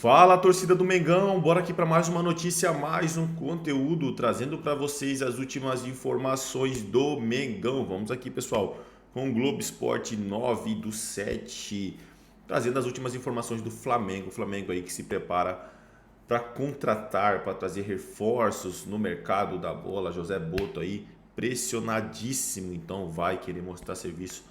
Fala, torcida do Mengão, bora aqui para mais uma notícia, mais um conteúdo, trazendo para vocês as últimas informações do Mengão. Vamos aqui, pessoal, com o Globo Esporte 9/7, trazendo as últimas informações do Flamengo. O Flamengo aí que se prepara para contratar, para trazer reforços no mercado da bola. José Boto aí pressionadíssimo, então vai querer mostrar serviço.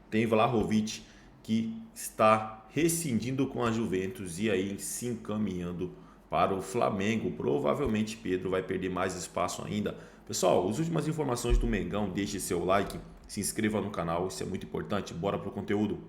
Tem Vlahovic que está rescindindo com a Juventus e aí se encaminhando para o Flamengo. Provavelmente Pedro vai perder mais espaço ainda. Pessoal, as últimas informações do Mengão, deixe seu like, se inscreva no canal, isso é muito importante. Bora pro conteúdo.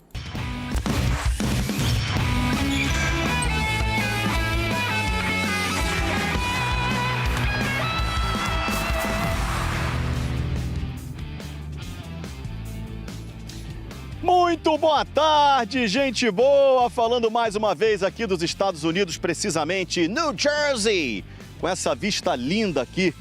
Muito boa tarde, gente boa! Falando mais uma vez aqui dos Estados Unidos, precisamente New Jersey, com essa vista linda aqui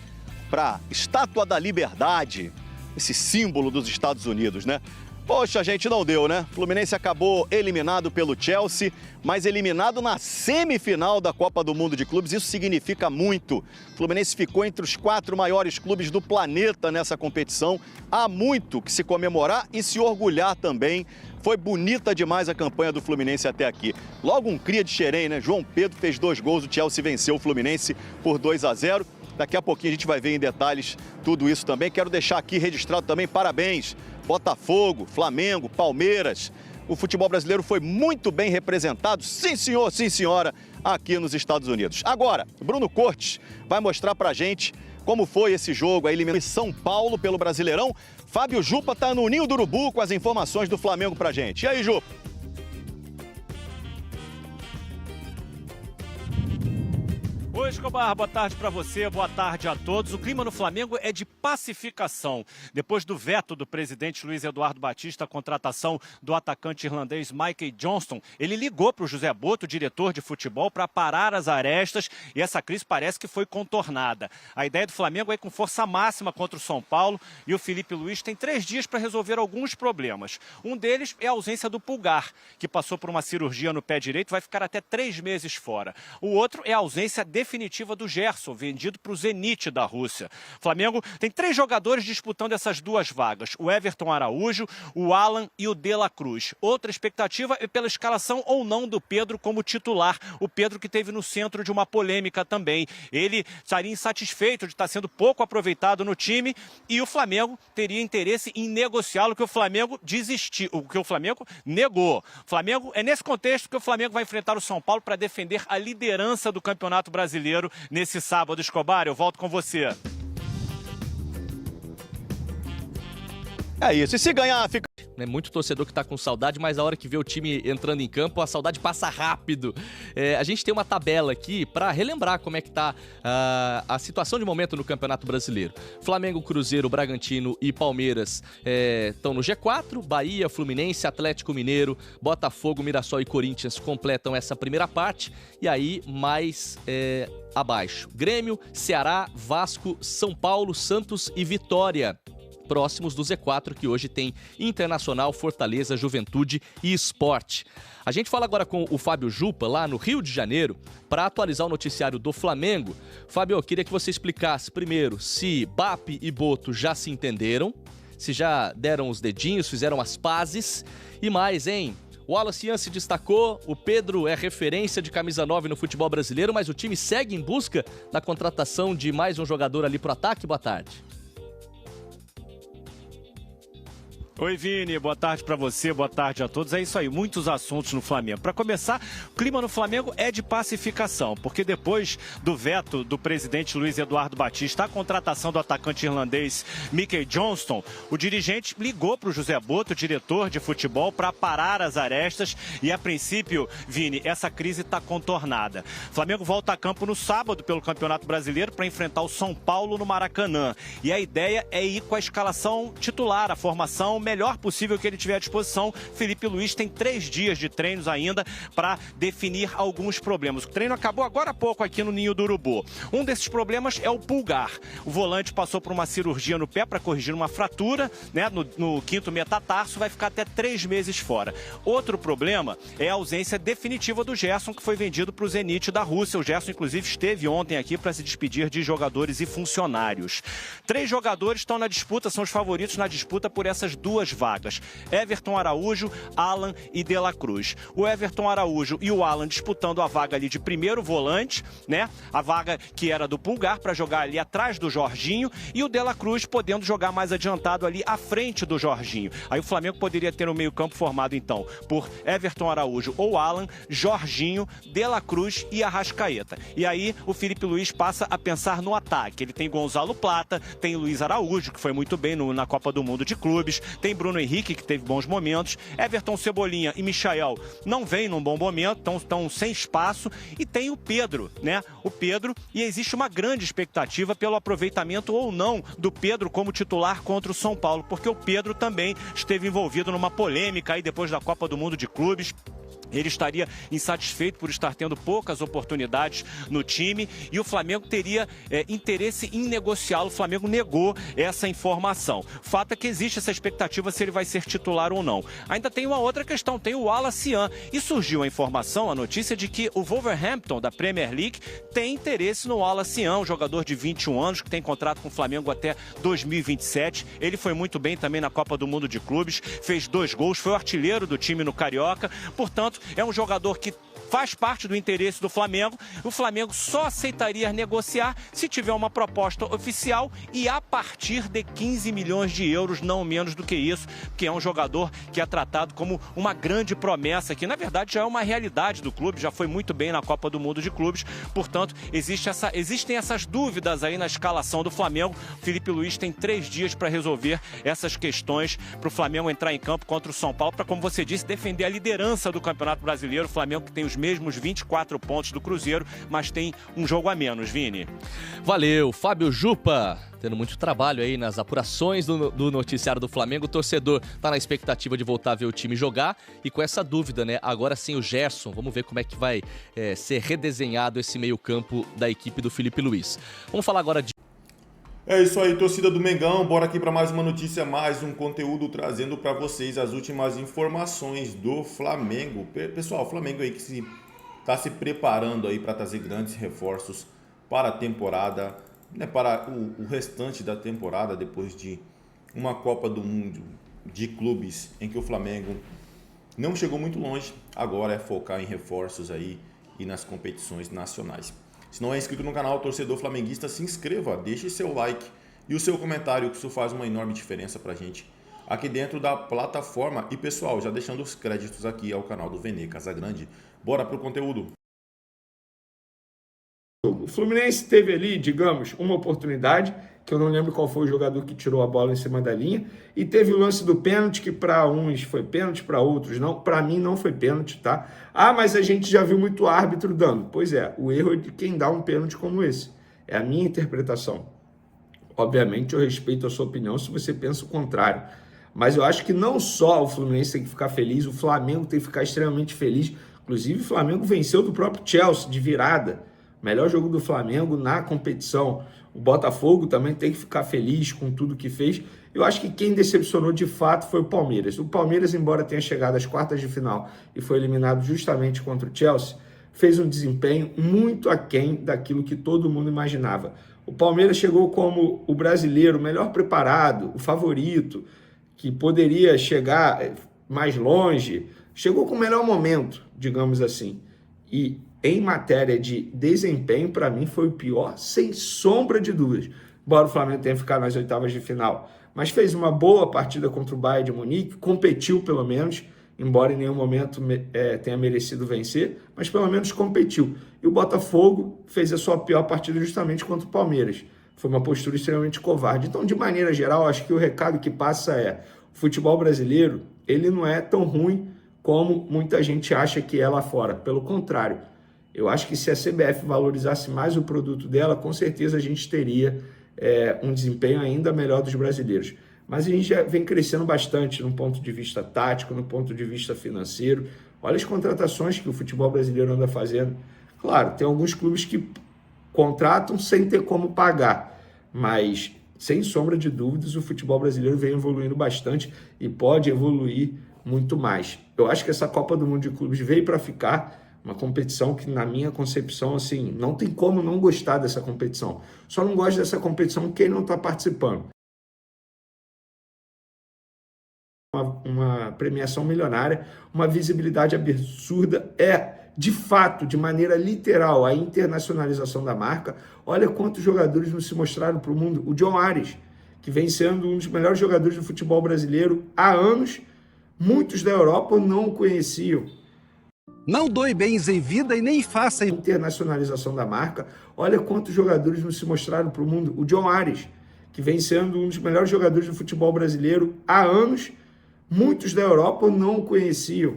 para Estátua da Liberdade, esse símbolo dos Estados Unidos, né? Poxa, gente, não deu, né? Fluminense acabou eliminado pelo Chelsea, mas eliminado na semifinal da Copa do Mundo de Clubes. Isso significa muito. Fluminense ficou entre os 4 maiores clubes do planeta nessa competição. Há muito que se comemorar e se orgulhar também. Foi bonita demais a campanha do Fluminense até aqui. Logo um cria de xerém, né? João Pedro fez 2 gols, o Chelsea venceu o Fluminense por 2-0. Daqui a pouquinho a gente vai ver em detalhes tudo isso também. Quero deixar aqui registrado também parabéns. Botafogo, Flamengo, Palmeiras. O futebol brasileiro foi muito bem representado, sim senhor, sim senhora, aqui nos Estados Unidos. Agora, Bruno Cortes vai mostrar pra gente como foi esse jogo, a eliminação de São Paulo pelo Brasileirão. Fábio Jupa tá no Ninho do Urubu com as informações do Flamengo pra gente. E aí, Jupa? Oi, Escobar, boa tarde para você, boa tarde a todos. O clima no Flamengo é de pacificação. Depois do veto do presidente Luiz Eduardo Batista à contratação do atacante irlandês Michael Johnston, ele ligou para o José Boto, diretor de futebol, para parar as arestas e essa crise parece que foi contornada. A ideia do Flamengo é ir com força máxima contra o São Paulo e o Felipe Luiz tem 3 dias para resolver alguns problemas. Um deles é a ausência do Pulgar, que passou por uma cirurgia no pé direito, vai ficar até 3 meses fora. O outro é a ausência definitiva do Gerson, vendido para o Zenit da Rússia. O Flamengo tem 3 jogadores disputando essas 2 vagas, o Everton Araújo, o Alan e o De La Cruz. Outra expectativa é pela escalação ou não do Pedro como titular, o Pedro que esteve no centro de uma polêmica também. Ele estaria insatisfeito de estar sendo pouco aproveitado no time e o Flamengo teria interesse em negociá-lo, que o Flamengo desistiu, o que o Flamengo negou. Flamengo, é nesse contexto que o Flamengo vai enfrentar o São Paulo para defender a liderança do Campeonato Brasileiro nesse sábado. Escobar, eu volto com você. É isso, e se ganhar, fica... Muito torcedor que tá com saudade, mas a hora que vê o time entrando em campo, a saudade passa rápido. A gente tem uma tabela aqui para relembrar como é que tá a situação de momento no Campeonato Brasileiro. Flamengo, Cruzeiro, Bragantino e Palmeiras estão no G4, Bahia, Fluminense, Atlético Mineiro, Botafogo, Mirassol e Corinthians completam essa primeira parte. E aí, mais abaixo, Grêmio, Ceará, Vasco, São Paulo, Santos e Vitória. Próximos do Z4, que hoje tem Internacional, Fortaleza, Juventude e Sport. A gente fala agora com o Fábio Jupa, lá no Rio de Janeiro, para atualizar o noticiário do Flamengo. Fábio, eu queria que você explicasse primeiro se BAP e Boto já se entenderam, se já deram os dedinhos, fizeram as pazes e mais, hein? O Wallace Ian se destacou, o Pedro é referência de camisa 9 no futebol brasileiro, mas o time segue em busca da contratação de mais um jogador ali pro ataque. Boa tarde. Oi, Vini, boa tarde para você, boa tarde a todos. É isso aí, muitos assuntos no Flamengo. Para começar, o clima no Flamengo é de pacificação, porque depois do veto do presidente Luiz Eduardo Batista à contratação do atacante irlandês Michael Johnston, o dirigente ligou para o José Boto, diretor de futebol, para parar as arestas e, a princípio, Vini, essa crise está contornada. O Flamengo volta a campo no sábado pelo Campeonato Brasileiro para enfrentar o São Paulo no Maracanã. E a ideia é ir com a escalação titular, a formação melhor possível que ele tiver à disposição. Felipe Luiz tem 3 dias de treinos ainda para definir alguns problemas. O treino acabou agora há pouco aqui no Ninho do Urubu. Um desses problemas é o pulgar. O volante passou por uma cirurgia no pé para corrigir uma fratura, né, no quinto metatarso, vai ficar até 3 meses fora. Outro problema é a ausência definitiva do Gerson, que foi vendido para o Zenit da Rússia. O Gerson, inclusive, esteve ontem aqui para se despedir de jogadores e funcionários. 3 jogadores estão na disputa, são os favoritos na disputa por essas 2 vagas. Everton Araújo, Alan e De La Cruz. O Everton Araújo e o Alan disputando a vaga ali de primeiro volante, né? A vaga que era do Pulgar para jogar ali atrás do Jorginho, e o De La Cruz podendo jogar mais adiantado ali à frente do Jorginho. Aí o Flamengo poderia ter um meio-campo formado então por Everton Araújo ou Alan, Jorginho, De La Cruz e Arrascaeta. E aí o Felipe Luiz passa a pensar no ataque. Ele tem Gonzalo Plata, tem Luiz Araújo, que foi muito bem na Copa do Mundo de Clubes, tem Bruno Henrique, que teve bons momentos, Everton Cebolinha e Michael não vêm num bom momento, estão sem espaço, e tem o Pedro, né? O Pedro, e existe uma grande expectativa pelo aproveitamento ou não do Pedro como titular contra o São Paulo, porque o Pedro também esteve envolvido numa polêmica aí depois da Copa do Mundo de Clubes. Ele estaria insatisfeito por estar tendo poucas oportunidades no time e o Flamengo teria interesse em negociá-lo. O Flamengo negou essa informação. O fato é que existe essa expectativa se ele vai ser titular ou não. Ainda tem uma outra questão, tem o Wallace Yan. E surgiu a informação, a notícia de que o Wolverhampton da Premier League tem interesse no Wallace Yan, um jogador de 21 anos que tem contrato com o Flamengo até 2027. Ele foi muito bem também na Copa do Mundo de Clubes, fez 2 gols, foi o artilheiro do time no Carioca. Portanto, é um jogador que faz parte do interesse do Flamengo. O Flamengo só aceitaria negociar se tiver uma proposta oficial e a partir de 15 milhões de euros, não menos do que isso, porque é um jogador que é tratado como uma grande promessa, que na verdade já é uma realidade do clube, já foi muito bem na Copa do Mundo de Clubes. Portanto, existem essas dúvidas aí na escalação do Flamengo. Felipe Luiz tem 3 dias para resolver essas questões para o Flamengo entrar em campo contra o São Paulo, para, como você disse, defender a liderança do Campeonato Brasileiro. O Flamengo que tem os mesmos 24 pontos do Cruzeiro, mas tem um jogo a menos, Vini. Valeu, Fábio Jupa, tendo muito trabalho aí nas apurações do noticiário do Flamengo. O torcedor tá na expectativa de voltar a ver o time jogar e com essa dúvida, né? Agora sem o Gerson, vamos ver como é que vai ser redesenhado esse meio-campo da equipe do Felipe Luiz. Vamos falar agora de... É isso aí, torcida do Mengão, bora aqui para mais uma notícia, mais um conteúdo trazendo para vocês as últimas informações do Flamengo. Pessoal, o Flamengo aí que está se preparando aí para trazer grandes reforços para a temporada, né, para o restante da temporada, depois de uma Copa do Mundo de clubes em que o Flamengo não chegou muito longe. Agora é focar em reforços aí e nas competições nacionais. Se não é inscrito no canal, torcedor flamenguista, se inscreva, deixe seu like e o seu comentário, que isso faz uma enorme diferença pra gente aqui dentro da plataforma. E pessoal, já deixando os créditos aqui ao canal do Vene Casagrande. Bora pro conteúdo. O Fluminense teve ali, digamos, uma oportunidade, que eu não lembro qual foi o jogador que tirou a bola em cima da linha, e teve o lance do pênalti, que para uns foi pênalti, para outros não. Para mim não foi pênalti, tá? Ah, mas a gente já viu muito árbitro dando. Pois é, o erro é de quem dá um pênalti como esse. É a minha interpretação. Obviamente eu respeito a sua opinião se você pensa o contrário. Mas eu acho que não só o Fluminense tem que ficar feliz, o Flamengo tem que ficar extremamente feliz. Inclusive o Flamengo venceu do próprio Chelsea de virada. Melhor jogo do Flamengo na competição. O Botafogo também tem que ficar feliz com tudo que fez. Eu acho que quem decepcionou de fato foi o Palmeiras. O Palmeiras, embora tenha chegado às quartas de final e foi eliminado justamente contra o Chelsea, fez um desempenho muito aquém daquilo que todo mundo imaginava. O Palmeiras chegou como o brasileiro melhor preparado, o favorito, que poderia chegar mais longe. Chegou com o melhor momento, digamos assim. E em matéria de desempenho, para mim foi o pior, sem sombra de dúvidas. Embora o Flamengo tenha ficado nas oitavas de final, mas fez uma boa partida contra o Bayern de Munique, competiu pelo menos, embora em nenhum momento tenha merecido vencer, mas pelo menos competiu. E o Botafogo fez a sua pior partida justamente contra o Palmeiras. Foi uma postura extremamente covarde. Então, de maneira geral, acho que o recado que passa é: o futebol brasileiro, ele não é tão ruim como muita gente acha que é lá fora. Pelo contrário, eu acho que se a CBF valorizasse mais o produto dela, com certeza a gente teria um desempenho ainda melhor dos brasileiros. mas a gente já vem crescendo bastante no ponto de vista tático, no ponto de vista financeiro. Olha as contratações que o futebol brasileiro anda fazendo. Claro, tem alguns clubes que contratam sem ter como pagar, mas sem sombra de dúvidas o futebol brasileiro vem evoluindo bastante e pode evoluir muito mais. Eu acho que essa Copa do Mundo de Clubes veio para ficar, uma competição que, na minha concepção, assim, não tem como não gostar dessa competição. Só não gosta dessa competição quem não está participando. Uma premiação milionária, uma visibilidade absurda, de fato, de maneira literal, a internacionalização da marca. Olha quantos jogadores nos se mostraram para o mundo. O John Ares, que vem sendo um dos melhores jogadores do futebol brasileiro há anos, muitos da Europa não o conheciam. Não doe bens em vida e nem faça... Internacionalização da marca. Olha quantos jogadores nos se mostraram para o mundo. O John Ares, que vem sendo um dos melhores jogadores do futebol brasileiro há anos, muitos da Europa não o conheciam.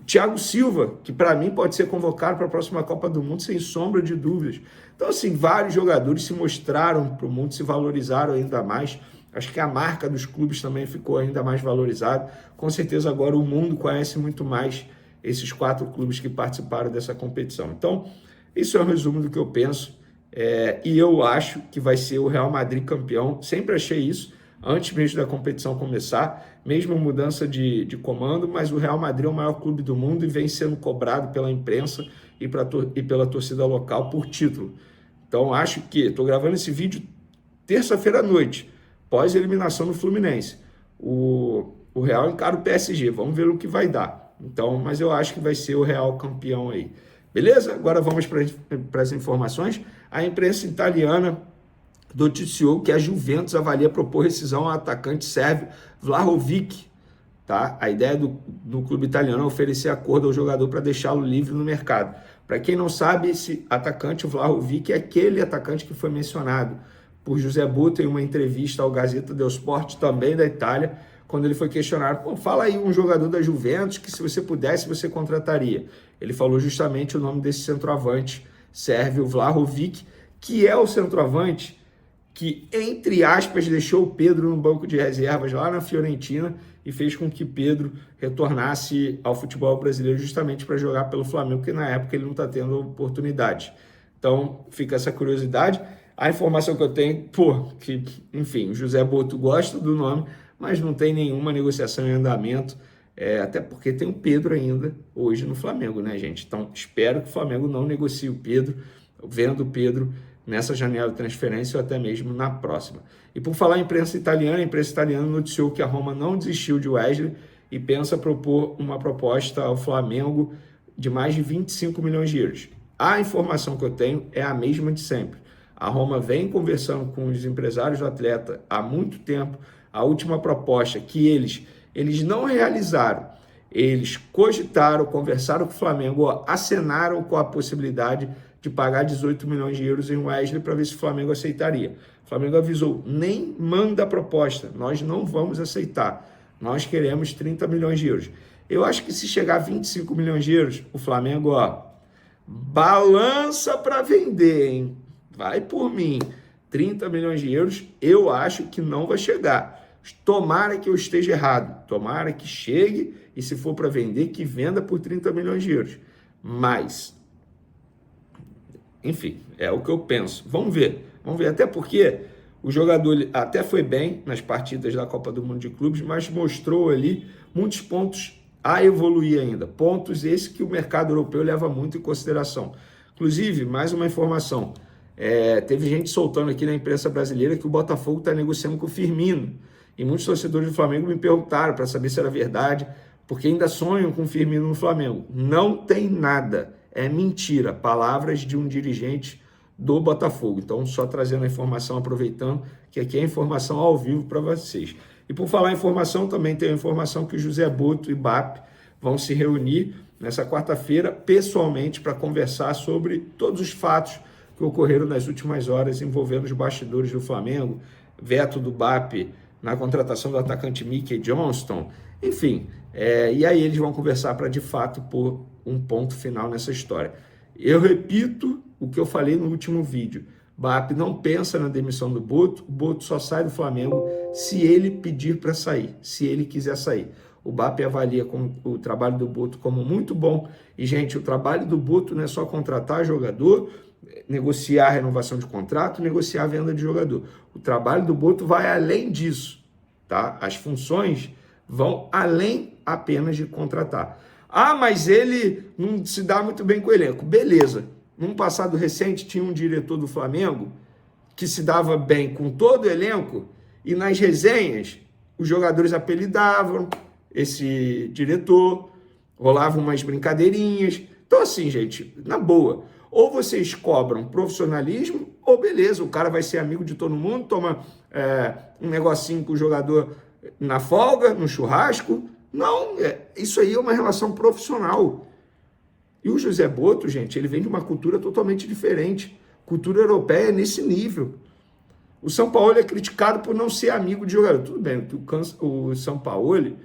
Thiago Silva, que para mim pode ser convocado para a próxima Copa do Mundo, sem sombra de dúvidas. Então, assim, vários jogadores se mostraram para o mundo, se valorizaram ainda mais. Acho que a marca dos clubes também ficou ainda mais valorizada. Com certeza agora o mundo conhece muito mais esses 4 clubes que participaram dessa competição. Então, isso é um resumo do que eu penso. E eu acho que vai ser o Real Madrid campeão. Sempre achei isso, antes mesmo da competição começar, mesmo mudança de comando, mas o Real Madrid é o maior clube do mundo e vem sendo cobrado pela imprensa e pela torcida local por título. Então, acho que... Estou gravando esse vídeo terça-feira à noite, pós-eliminação do Fluminense. O Real encara o PSG, vamos ver o que vai dar. Então, mas eu acho que vai ser o Real campeão aí. Beleza? Agora vamos para as informações. A imprensa italiana noticiou que a Juventus avalia propor rescisão ao atacante sérvio Vlahovic. Tá? A ideia do clube italiano é oferecer acordo ao jogador para deixá-lo livre no mercado. Para quem não sabe, esse atacante, o Vlahovic, é aquele atacante que foi mencionado por José Butto em uma entrevista ao Gazzetta dello Sport, também da Itália, quando ele foi questionado, fala aí um jogador da Juventus que se você pudesse, você contrataria. Ele falou justamente o nome desse centroavante sérvio, Vlahovic, que é o centroavante que, entre aspas, deixou o Pedro no banco de reservas lá na Fiorentina e fez com que Pedro retornasse ao futebol brasileiro justamente para jogar pelo Flamengo, porque na época ele não está tendo oportunidade. Então, fica essa curiosidade. A informação que eu tenho, que, enfim, o José Botto gosta do nome, mas não tem nenhuma negociação em andamento, até porque tem o Pedro ainda hoje no Flamengo, né, gente? Então, espero que o Flamengo não negocie o Pedro, vendo o Pedro nessa janela de transferência ou até mesmo na próxima. E por falar em imprensa italiana, a imprensa italiana noticiou que a Roma não desistiu de Wesley e pensa propor uma proposta ao Flamengo de mais de 25 milhões de euros. A informação que eu tenho é a mesma de sempre. A Roma vem conversando com os empresários do atleta há muito tempo. A última proposta que eles não realizaram, eles cogitaram, conversaram com o Flamengo, acenaram com a possibilidade de pagar 18 milhões de euros em Wesley para ver se o Flamengo aceitaria. O Flamengo avisou, nem manda a proposta, nós não vamos aceitar, nós queremos 30 milhões de euros. Eu acho que se chegar a 25 milhões de euros, o Flamengo, balança para vender, hein? Vai por mim. 30 milhões de euros, eu acho que não vai chegar. Tomara que eu esteja errado. Tomara que chegue e, se for para vender, que venda por 30 milhões de euros. Mas, enfim, é o que eu penso. Vamos ver. Até porque o jogador até foi bem nas partidas da Copa do Mundo de Clubes, mas mostrou ali muitos pontos a evoluir ainda. Pontos esses que o mercado europeu leva muito em consideração. Inclusive, mais uma informação. Teve gente soltando aqui na imprensa brasileira que o Botafogo está negociando com o Firmino. E muitos torcedores do Flamengo me perguntaram para saber se era verdade, porque ainda sonham com o Firmino no Flamengo. Não tem nada. É mentira. Palavras de um dirigente do Botafogo. Então, só trazendo a informação, aproveitando que aqui é informação ao vivo para vocês. E por falar em informação, também tem a informação que o José Botto e BAP vão se reunir nessa quarta-feira, pessoalmente, para conversar sobre todos os fatos que ocorreram nas últimas horas envolvendo os bastidores do Flamengo, veto do BAP na contratação do atacante Mickey Johnston, enfim. E aí eles vão conversar para, de fato, pôr um ponto final nessa história. Eu repito o que eu falei no último vídeo. BAP não pensa na demissão do Boto, o Boto só sai do Flamengo se ele pedir para sair, se ele quiser sair. O BAP avalia o trabalho do Boto como muito bom. E, gente, o trabalho do Boto não é só contratar jogador, negociar a renovação de contrato, negociar a venda de jogador. O trabalho do Boto vai além disso, tá? As funções vão além apenas de contratar. Ah, mas ele não se dá muito bem com o elenco. Beleza. Num passado recente, tinha um diretor do Flamengo que se dava bem com todo o elenco e nas resenhas os jogadores apelidavam esse diretor, rolavam umas brincadeirinhas. Então, assim, gente, na boa, ou vocês cobram profissionalismo, ou beleza, o cara vai ser amigo de todo mundo, toma um negocinho com o jogador na folga, no churrasco. Não, isso aí é uma relação profissional. E o José Boto, gente, ele vem de uma cultura totalmente diferente. Cultura europeia é nesse nível. O São Paulo é criticado por não ser amigo de jogador. Tudo bem, o São Paulo,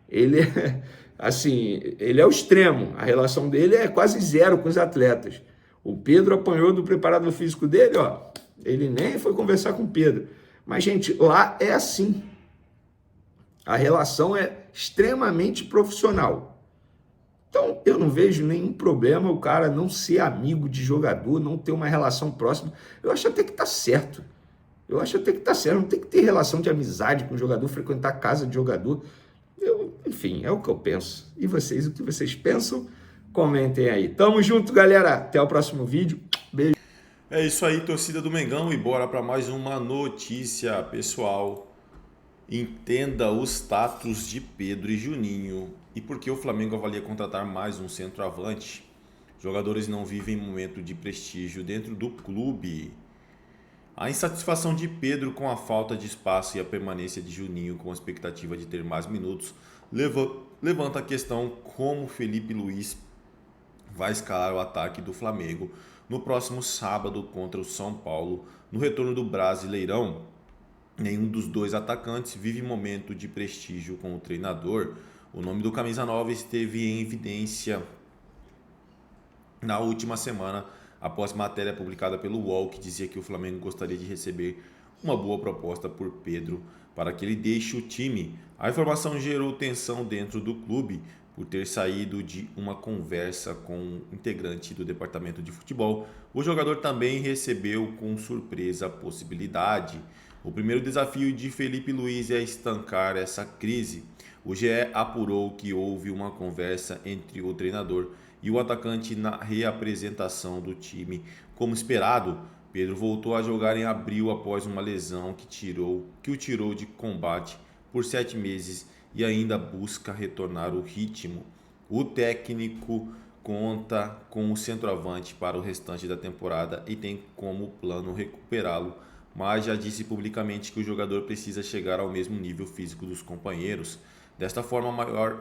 ele é, assim, ele é o extremo. A relação dele é quase zero com os atletas. O Pedro apanhou do preparador físico dele, ó. Ele nem foi conversar com o Pedro. Mas, gente, lá é assim. A relação é extremamente profissional. Então, eu não vejo nenhum problema o cara não ser amigo de jogador, não ter uma relação próxima. Eu acho até que tá certo. Eu acho até que tá certo. Não tem que ter relação de amizade com o jogador, frequentar a casa de jogador. Enfim, é o que eu penso. E vocês, o que vocês pensam? Comentem aí. Tamo junto, galera. Até o próximo vídeo. Beijo. É isso aí, torcida do Mengão, e bora para mais uma notícia, pessoal. Entenda os status de Pedro e Juninho e por que o Flamengo avalia contratar mais um centroavante. Jogadores não vivem momento de prestígio dentro do clube. A insatisfação de Pedro com a falta de espaço e a permanência de Juninho com a expectativa de ter mais minutos levanta a questão como Felipe Luiz vai escalar o ataque do Flamengo no próximo sábado contra o São Paulo, no retorno do Brasileirão. Nenhum dos dois atacantes vive momento de prestígio com o treinador. O nome do camisa 9 esteve em evidência na última semana, após matéria publicada pelo UOL, que dizia que o Flamengo gostaria de receber uma boa proposta por Pedro para que ele deixe o time. A informação gerou tensão dentro do clube por ter saído de uma conversa com um integrante do departamento de futebol. O jogador também recebeu com surpresa a possibilidade. O primeiro desafio de Felipe Luiz é estancar essa crise. O GE apurou que houve uma conversa entre o treinador e o atacante na reapresentação do time. Como esperado, Pedro voltou a jogar em abril após uma lesão que o tirou de combate por 7 meses e ainda busca retornar o ritmo. O técnico conta com o centroavante para o restante da temporada e tem como plano recuperá-lo, mas já disse publicamente que o jogador precisa chegar ao mesmo nível físico dos companheiros. Desta forma,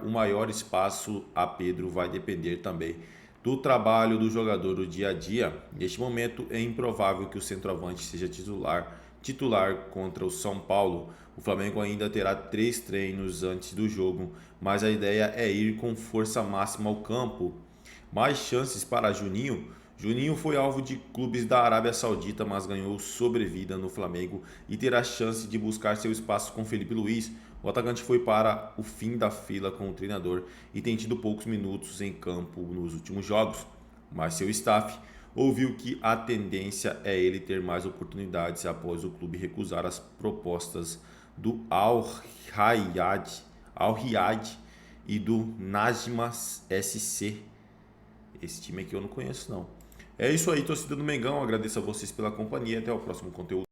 o maior espaço a Pedro vai depender também do trabalho do jogador no dia a dia. Neste momento, é improvável que o centroavante seja titular contra o São Paulo. O Flamengo ainda terá 3 treinos antes do jogo, mas a ideia é ir com força máxima ao campo. Mais chances para Juninho. Juninho foi alvo de clubes da Arábia Saudita, mas ganhou sobrevida no Flamengo e terá chance de buscar seu espaço com Felipe Luiz. O atacante foi para o fim da fila com o treinador e tem tido poucos minutos em campo nos últimos jogos, mas seu staff ouviu que a tendência é ele ter mais oportunidades após o clube recusar as propostas do Al-Riyadh e do Najma SC. Esse time aqui eu não conheço não. É isso aí, torcida do Mengão. Agradeço a vocês pela companhia. Até o próximo conteúdo.